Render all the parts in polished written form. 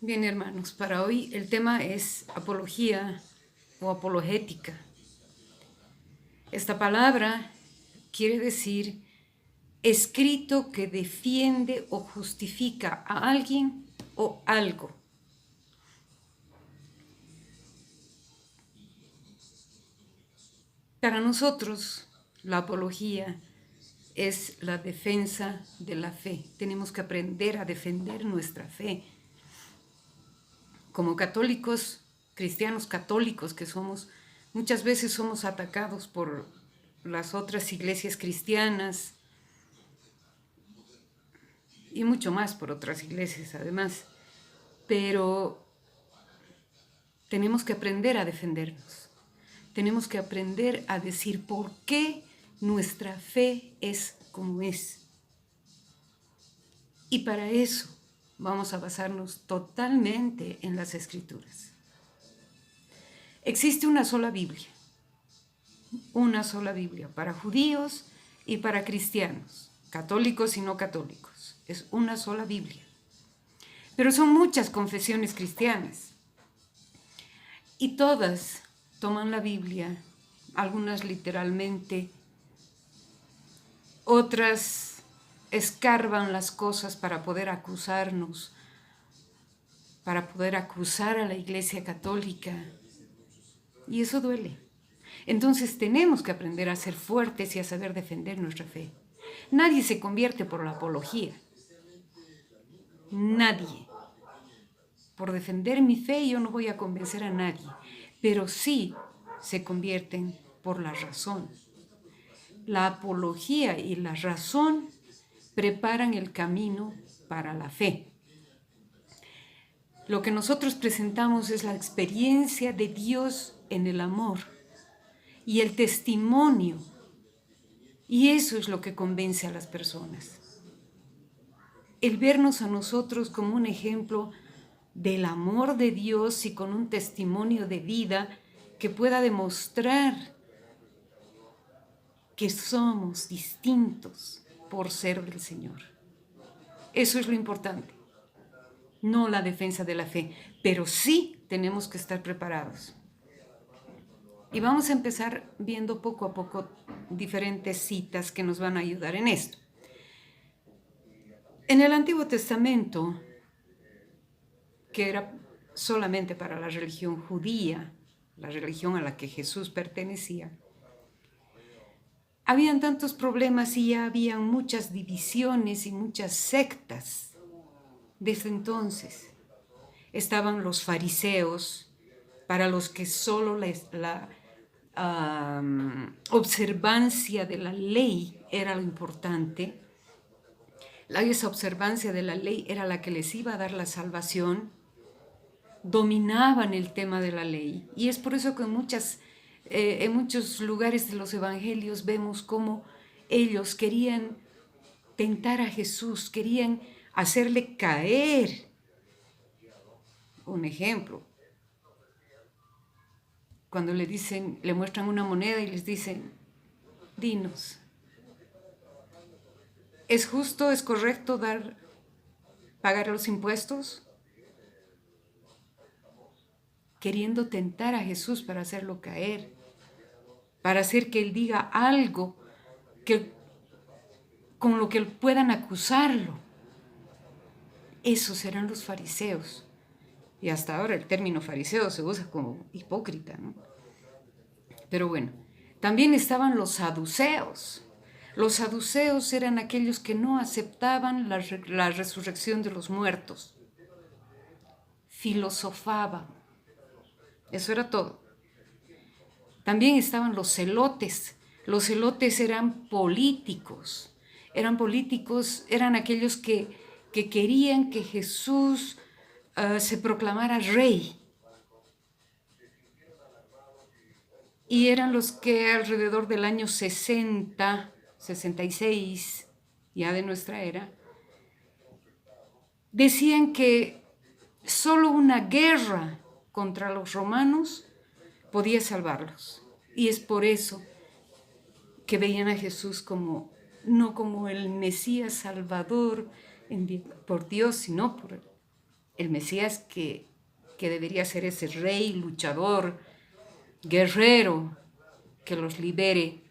Bien, hermanos, para hoy el tema es apología o apologética. Esta palabra quiere decir escrito que defiende o justifica a alguien o algo. Para nosotros, la apología es la defensa de la fe. Tenemos que aprender a defender nuestra fe. Como católicos, cristianos católicos que somos, muchas veces somos atacados por las otras iglesias cristianas y mucho más por otras iglesias además, pero tenemos que aprender a defendernos, tenemos que aprender a decir por qué nuestra fe es como es. Y para eso vamos a basarnos totalmente en las Escrituras. Existe una sola Biblia para judíos y para cristianos, católicos y no católicos. Es una sola Biblia. Pero son muchas confesiones cristianas y todas toman la Biblia, algunas literalmente, otras escarban las cosas para poder acusarnos, para poder acusar a la Iglesia Católica, y eso duele. Entonces tenemos que aprender a ser fuertes y a saber defender nuestra fe. Nadie se convierte por la apología. Nadie. Por defender mi fe yo no voy a convencer a nadie, pero sí se convierten por la razón. La apología y la razón preparan el camino para la fe. Lo que nosotros presentamos es la experiencia de Dios en el amor y el testimonio, y eso es lo que convence a las personas. El vernos a nosotros como un ejemplo del amor de Dios y con un testimonio de vida que pueda demostrar que somos distintos por ser del Señor. Eso es lo importante, no la defensa de la fe, pero sí tenemos que estar preparados. Y vamos a empezar viendo poco a poco diferentes citas que nos van a ayudar en esto. En el Antiguo Testamento, que era solamente para la religión judía, la religión a la que Jesús pertenecía, habían tantos problemas y ya habían muchas divisiones y muchas sectas. Desde entonces estaban los fariseos, para los que solo la observancia de la ley era lo importante. Esa observancia de la ley era la que les iba a dar la salvación. Dominaban el tema de la ley. Y es por eso que en muchos lugares de los evangelios vemos cómo ellos querían tentar a Jesús, querían hacerle caer. Un ejemplo, cuando le muestran una moneda y les dicen, dinos, ¿es justo, es correcto pagar los impuestos? Queriendo tentar a Jesús para hacerlo caer, para hacer que él diga algo con lo que puedan acusarlo. Esos eran los fariseos. Y hasta ahora el término fariseo se usa como hipócrita, ¿no? Pero bueno, también estaban los saduceos. Los saduceos eran aquellos que no aceptaban la resurrección de los muertos. Filosofaban. Eso era todo. También estaban los celotes. Los celotes eran políticos. Eran aquellos que querían que Jesús se proclamara rey. Y eran los que alrededor del año 60, 66, ya de nuestra era, decían que solo una guerra contra los romanos podía salvarlos. Y es por eso que veían a Jesús no como el Mesías Salvador por Dios, sino el Mesías que debería ser ese rey, luchador, guerrero, que los libere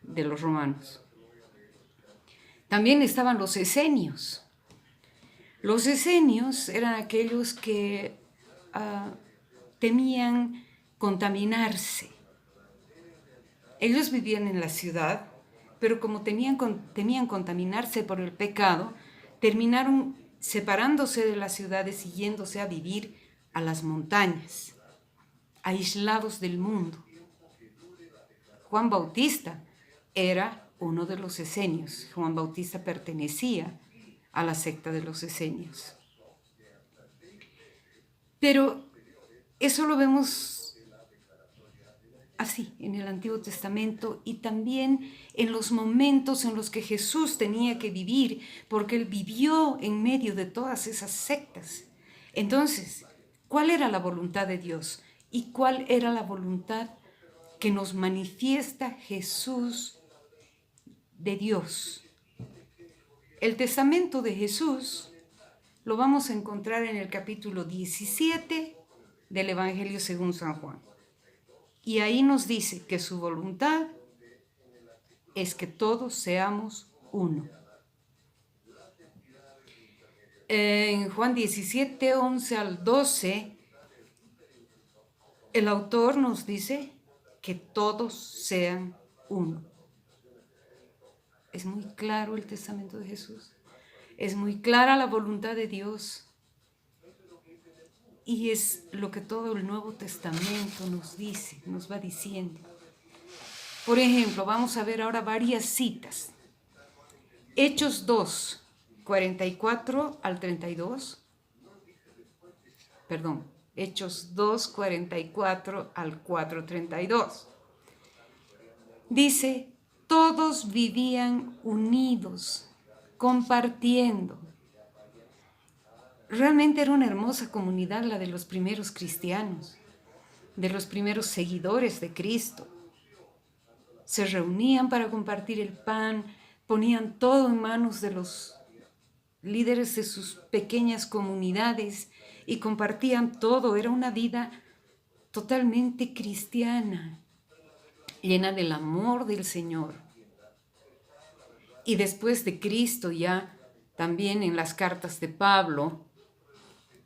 de los romanos. También estaban los esenios. Los esenios eran aquellos que temían contaminarse. Ellos vivían en la ciudad, pero como temían contaminarse por el pecado, terminaron separándose de las ciudades y yéndose a vivir a las montañas, aislados del mundo. Juan Bautista era uno de los esenios. Juan Bautista pertenecía a la secta de los esenios. Pero eso lo vemos así en el Antiguo Testamento y también en los momentos en los que Jesús tenía que vivir, porque Él vivió en medio de todas esas sectas. Entonces, ¿cuál era la voluntad de Dios? ¿Y cuál era la voluntad que nos manifiesta Jesús de Dios? El testamento de Jesús lo vamos a encontrar en el capítulo 17 del Evangelio según San Juan. Y ahí nos dice que su voluntad es que todos seamos uno. En Juan 17, 11 al 12, el autor nos dice que todos sean uno. Es muy claro el testamento de Jesús. Es muy clara la voluntad de Dios. Y es lo que todo el Nuevo Testamento nos dice, nos va diciendo. Por ejemplo, vamos a ver ahora varias citas. Hechos 2, 44 al 32. Perdón, Hechos 2, 44 al 4, 32. Dice, todos vivían unidos, compartiendo. Realmente era una hermosa comunidad la de los primeros cristianos, de los primeros seguidores de Cristo. Se reunían para compartir el pan, ponían todo en manos de los líderes de sus pequeñas comunidades y compartían todo. Era una vida totalmente cristiana, llena del amor del Señor. Y después de Cristo, ya también en las cartas de Pablo,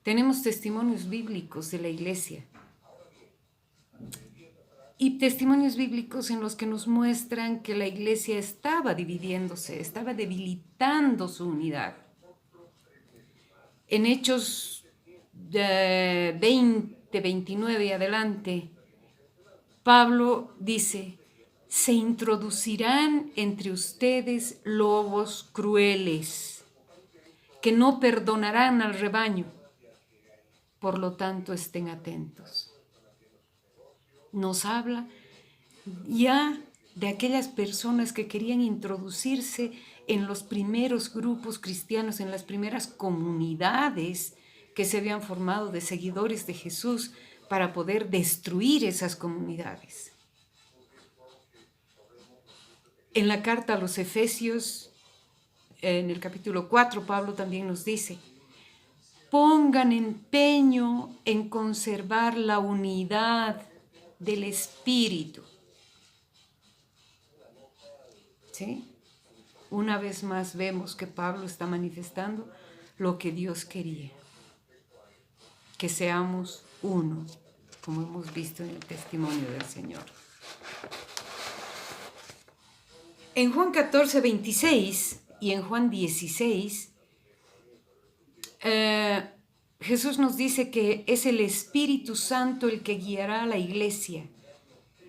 tenemos testimonios bíblicos de la iglesia. Y testimonios bíblicos en los que nos muestran que la iglesia estaba dividiéndose, estaba debilitando su unidad. En Hechos 20, 29 y adelante, Pablo dice, se introducirán entre ustedes lobos crueles, que no perdonarán al rebaño. Por lo tanto, estén atentos. Nos habla ya de aquellas personas que querían introducirse en los primeros grupos cristianos, en las primeras comunidades que se habían formado de seguidores de Jesús para poder destruir esas comunidades. En la carta a los Efesios, en el capítulo 4, Pablo también nos dice, pongan empeño en conservar la unidad del Espíritu. ¿Sí? Una vez más vemos que Pablo está manifestando lo que Dios quería, que seamos uno, como hemos visto en el testimonio del Señor. En Juan 14, 26 y en Juan 16, Jesús nos dice que es el Espíritu Santo el que guiará a la iglesia.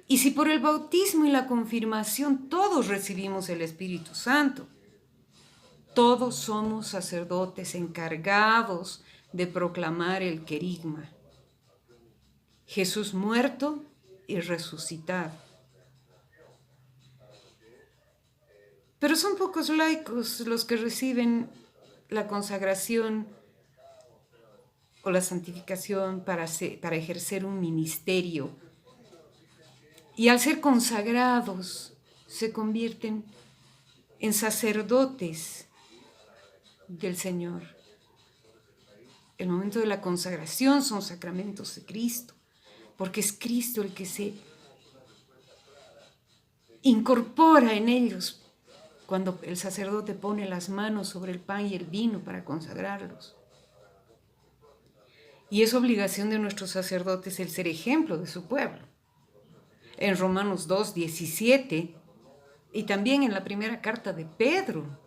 Y si por el bautismo y la confirmación todos recibimos el Espíritu Santo, todos somos sacerdotes encargados de proclamar el querigma. Jesús muerto y resucitado. Pero son pocos laicos los que reciben la consagración o la santificación para ejercer un ministerio. Y al ser consagrados, se convierten en sacerdotes del Señor. El momento de la consagración son sacramentos de Cristo, porque es Cristo el que se incorpora en ellos cuando el sacerdote pone las manos sobre el pan y el vino para consagrarlos. Y es obligación de nuestros sacerdotes el ser ejemplo de su pueblo. En Romanos 2:17 y también en la primera carta de Pedro.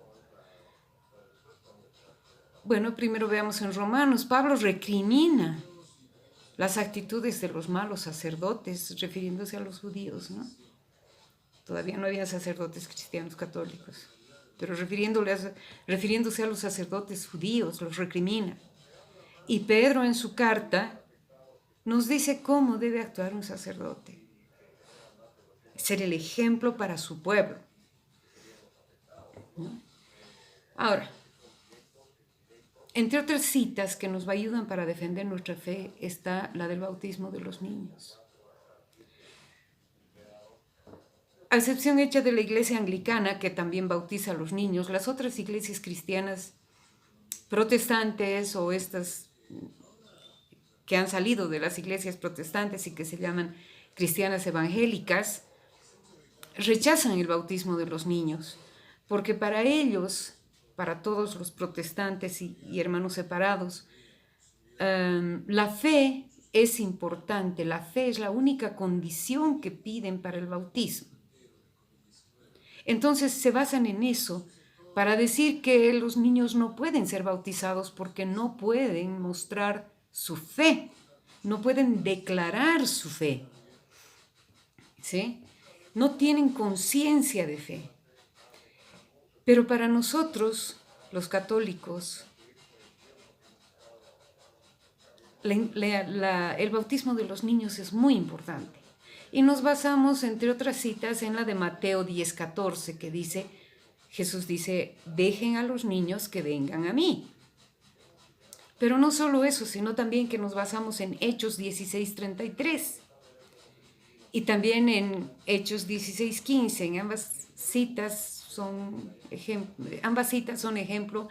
Bueno, primero veamos en Romanos. Pablo recrimina las actitudes de los malos sacerdotes, refiriéndose a los judíos, ¿no? Todavía no había sacerdotes cristianos católicos, pero refiriéndose a los sacerdotes judíos, los recrimina. Y Pedro en su carta nos dice cómo debe actuar un sacerdote. Ser el ejemplo para su pueblo, ¿no? Ahora, entre otras citas que nos ayudan para defender nuestra fe está la del bautismo de los niños. A excepción hecha de la iglesia anglicana, que también bautiza a los niños, las otras iglesias cristianas protestantes o estas que han salido de las iglesias protestantes y que se llaman cristianas evangélicas, rechazan el bautismo de los niños, porque para ellos, para todos los protestantes y hermanos separados, la fe es importante, la fe es la única condición que piden para el bautismo. Entonces se basan en eso para decir que los niños no pueden ser bautizados porque no pueden mostrar su fe, no pueden declarar su fe, ¿sí? No tienen conciencia de fe. Pero para nosotros, los católicos, el bautismo de los niños es muy importante. Y nos basamos, entre otras citas, en la de Mateo 10:14, que dice, Jesús dice, dejen a los niños que vengan a mí. Pero no solo eso, sino también que nos basamos en Hechos 16:33 y también en Hechos 16:15. En ambas citas son ejemplo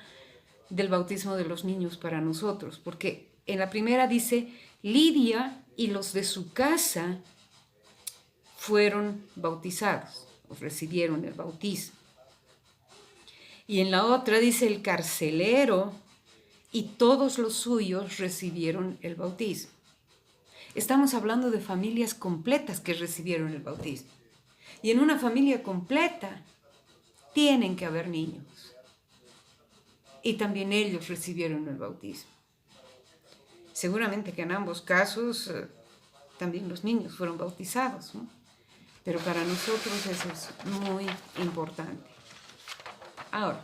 del bautismo de los niños para nosotros, porque en la primera dice, Lidia y los de su casa fueron bautizados, o recibieron el bautismo. Y en la otra dice, el carcelero y todos los suyos recibieron el bautismo. Estamos hablando de familias completas que recibieron el bautismo. Y en una familia completa tienen que haber niños. Y también ellos recibieron el bautismo. Seguramente que en ambos casos también los niños fueron bautizados, ¿no? Pero para nosotros eso es muy importante. Ahora,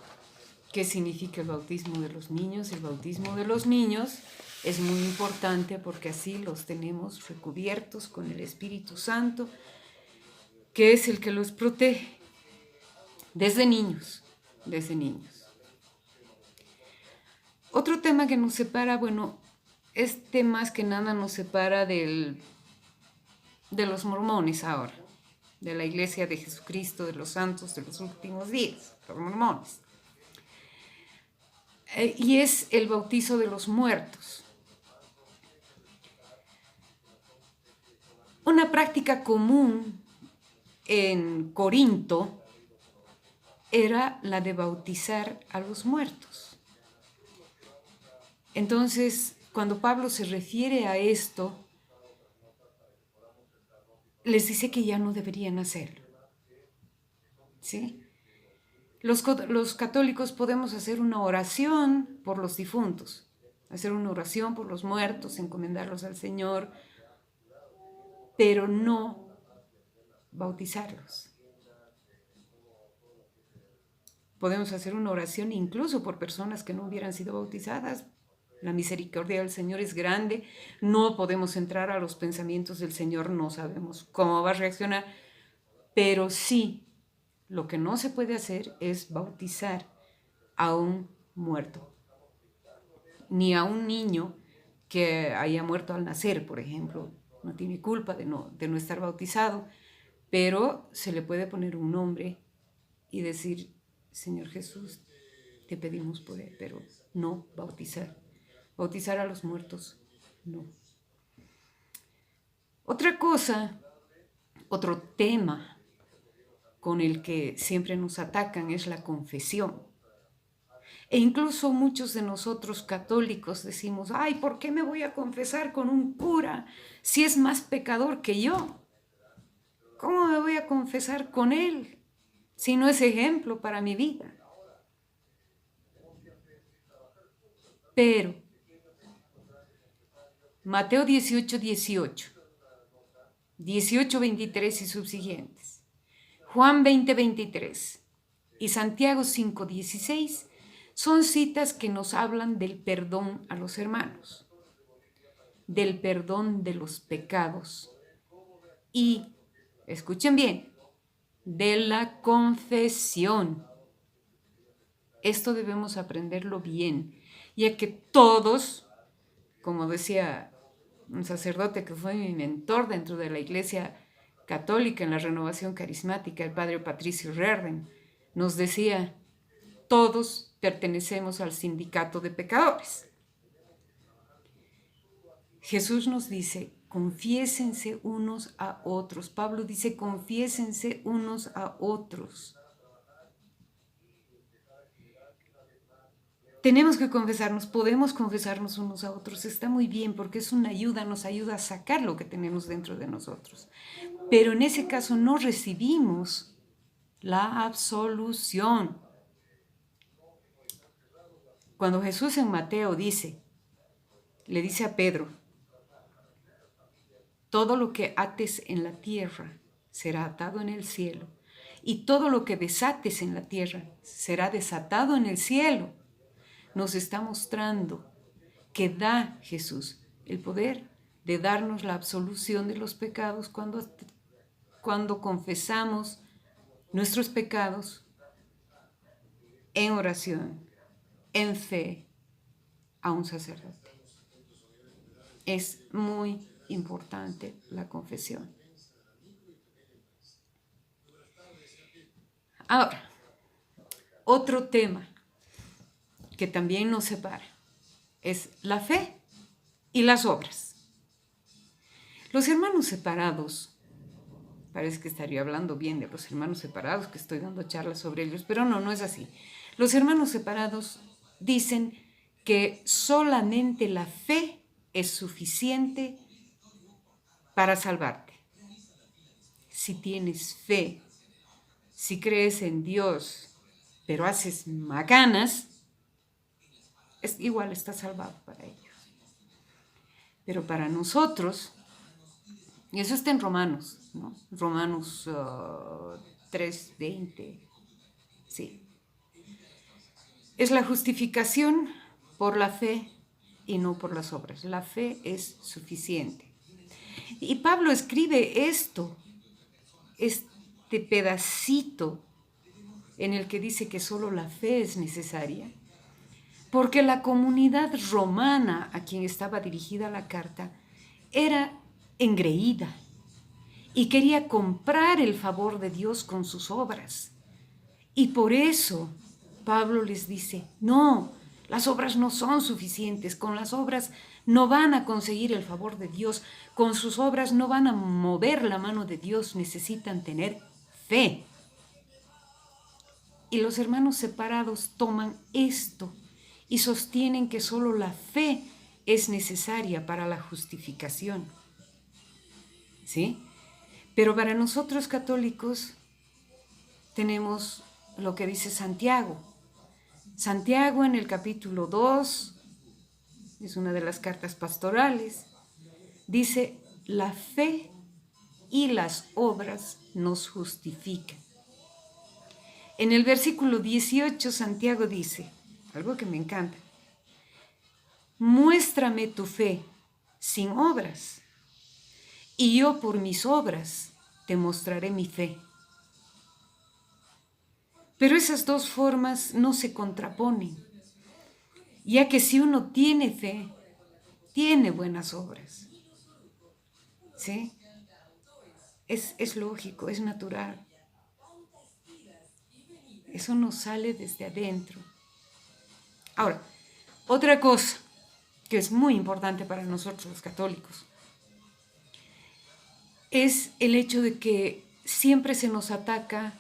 ¿qué significa el bautismo de los niños? El bautismo de los niños es muy importante porque así los tenemos recubiertos con el Espíritu Santo, que es el que los protege desde niños. Otro tema que nos separa, este más que nada nos separa de los mormones ahora, de la Iglesia de Jesucristo, de los santos de los últimos días, los mormones. Y es el bautizo de los muertos. Una práctica común en Corinto era la de bautizar a los muertos. Entonces, cuando Pablo se refiere a esto, les dice que ya no deberían hacerlo, ¿sí? Los católicos podemos hacer una oración por los difuntos, hacer una oración por los muertos, encomendarlos al Señor, pero no bautizarlos. Podemos hacer una oración incluso por personas que no hubieran sido bautizadas. La misericordia del Señor es grande, no podemos entrar a los pensamientos del Señor, no sabemos cómo va a reaccionar, pero sí, lo que no se puede hacer es bautizar a un muerto, ni a un niño que haya muerto al nacer, por ejemplo, no tiene culpa de no estar bautizado, pero se le puede poner un nombre y decir, Señor Jesús, te pedimos por él, pero no bautizar. Bautizar a los muertos, no. Otra cosa, otro tema con el que siempre nos atacan es la confesión. E incluso muchos de nosotros católicos decimos, ay, ¿por qué me voy a confesar con un cura si es más pecador que yo? ¿Cómo me voy a confesar con él si no es ejemplo para mi vida? Pero Mateo 18, 23 y subsiguientes, Juan 20, 23 y Santiago 5, 16 son citas que nos hablan del perdón a los hermanos, del perdón de los pecados y, escuchen bien, de la confesión. Esto debemos aprenderlo bien, ya que todos, como decía un sacerdote que fue mi mentor dentro de la Iglesia Católica en la Renovación Carismática, el padre Patricio Rerden, nos decía, todos pertenecemos al sindicato de pecadores. Jesús nos dice, confiésense unos a otros. Pablo dice, confiésense unos a otros. Tenemos que confesarnos, podemos confesarnos unos a otros. Está muy bien porque es una ayuda, nos ayuda a sacar lo que tenemos dentro de nosotros. Pero en ese caso no recibimos la absolución. Cuando Jesús en Mateo le dice a Pedro, todo lo que ates en la tierra será atado en el cielo, y todo lo que desates en la tierra será desatado en el cielo. Nos está mostrando que da Jesús el poder de darnos la absolución de los pecados cuando confesamos nuestros pecados en oración, en fe, a un sacerdote. Es muy importante la confesión. Ahora, otro tema que también nos separa es la fe y las obras. Los hermanos separados, parece que estaría hablando bien de los hermanos separados, que estoy dando charlas sobre ellos, pero no es así. Los hermanos separados dicen que solamente la fe es suficiente para salvarte. Si tienes fe, si crees en Dios, pero haces macanas, igual estás salvado para ellos. Pero para nosotros, y eso está en Romanos, ¿no? Romanos 3, 20, sí. Es la justificación por la fe y no por las obras. La fe es suficiente. Y Pablo escribe este pedacito en el que dice que solo la fe es necesaria, porque la comunidad romana a quien estaba dirigida la carta era engreída y quería comprar el favor de Dios con sus obras. Y por eso Pablo les dice, no, las obras no son suficientes, con las obras no van a conseguir el favor de Dios, con sus obras no van a mover la mano de Dios, necesitan tener fe. Y los hermanos separados toman esto y sostienen que solo la fe es necesaria para la justificación. ¿Sí? Pero para nosotros católicos tenemos lo que dice Santiago. Santiago en el capítulo 2, es una de las cartas pastorales, dice, la fe y las obras nos justifican. En el versículo 18, Santiago dice, algo que me encanta, muéstrame tu fe sin obras, y yo por mis obras te mostraré mi fe. Pero esas dos formas no se contraponen, ya que si uno tiene fe, tiene buenas obras. ¿Sí? Es lógico, es natural. Eso nos sale desde adentro. Ahora, otra cosa que es muy importante para nosotros los católicos, es el hecho de que siempre se nos ataca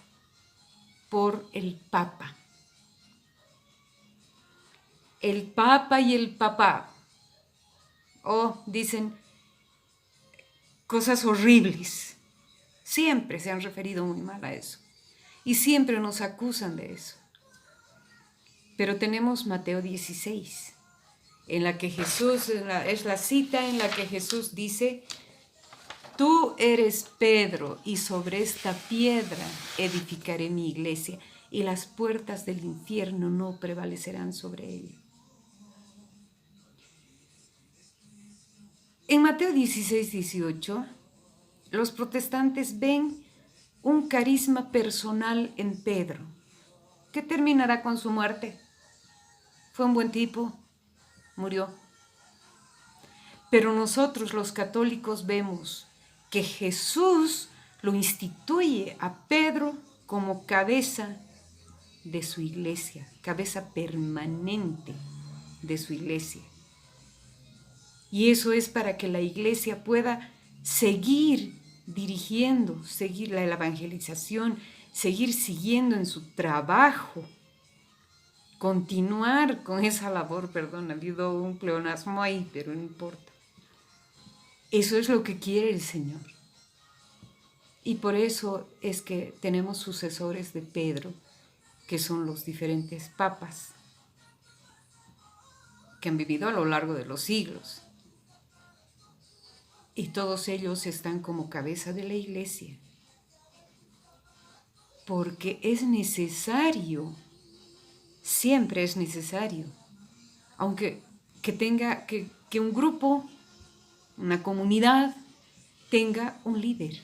por el Papa. El Papa y el Papá. Dicen cosas horribles. Siempre se han referido muy mal a eso. Y siempre nos acusan de eso. Pero tenemos Mateo 16, en la que Jesús, es la cita en la que Jesús dice: tú eres Pedro, y sobre esta piedra edificaré mi iglesia, y las puertas del infierno no prevalecerán sobre ella. En Mateo 16, 18, los protestantes ven un carisma personal en Pedro, que terminará con su muerte. Fue un buen tipo, murió. Pero nosotros los católicos vemos que Jesús lo instituye a Pedro como cabeza de su iglesia, cabeza permanente de su iglesia. Y eso es para que la iglesia pueda seguir dirigiendo, seguir la evangelización, seguir siguiendo en su trabajo, continuar con esa labor. Perdón, ha habido un pleonasmo ahí, pero no importa. Eso es lo que quiere el Señor. Y por eso es que tenemos sucesores de Pedro, que son los diferentes papas que han vivido a lo largo de los siglos. Y todos ellos están como cabeza de la iglesia, porque es necesario, siempre es necesario, aunque que un grupo, una comunidad, tenga un líder,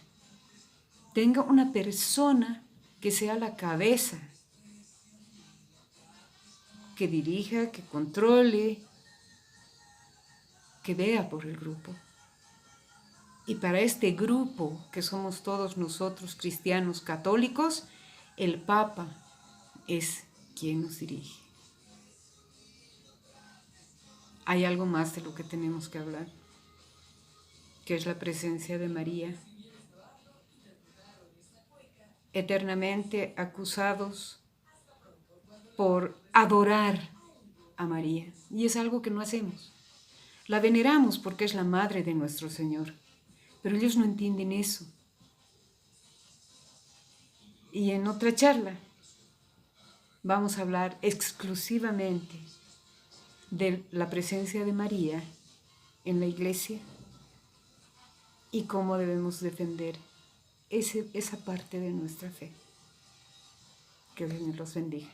tenga una persona que sea la cabeza, que dirija, que controle, que vea por el grupo. Y para este grupo, que somos todos nosotros cristianos católicos, el Papa es quien nos dirige. Hay algo más de lo que tenemos que hablar, que es la presencia de María. Eternamente acusados por adorar a María. Y es algo que no hacemos. La veneramos porque es la madre de nuestro Señor. Pero ellos no entienden eso. Y en otra charla vamos a hablar exclusivamente de la presencia de María en la iglesia y cómo debemos defender esa parte de nuestra fe. Que el Señor los bendiga.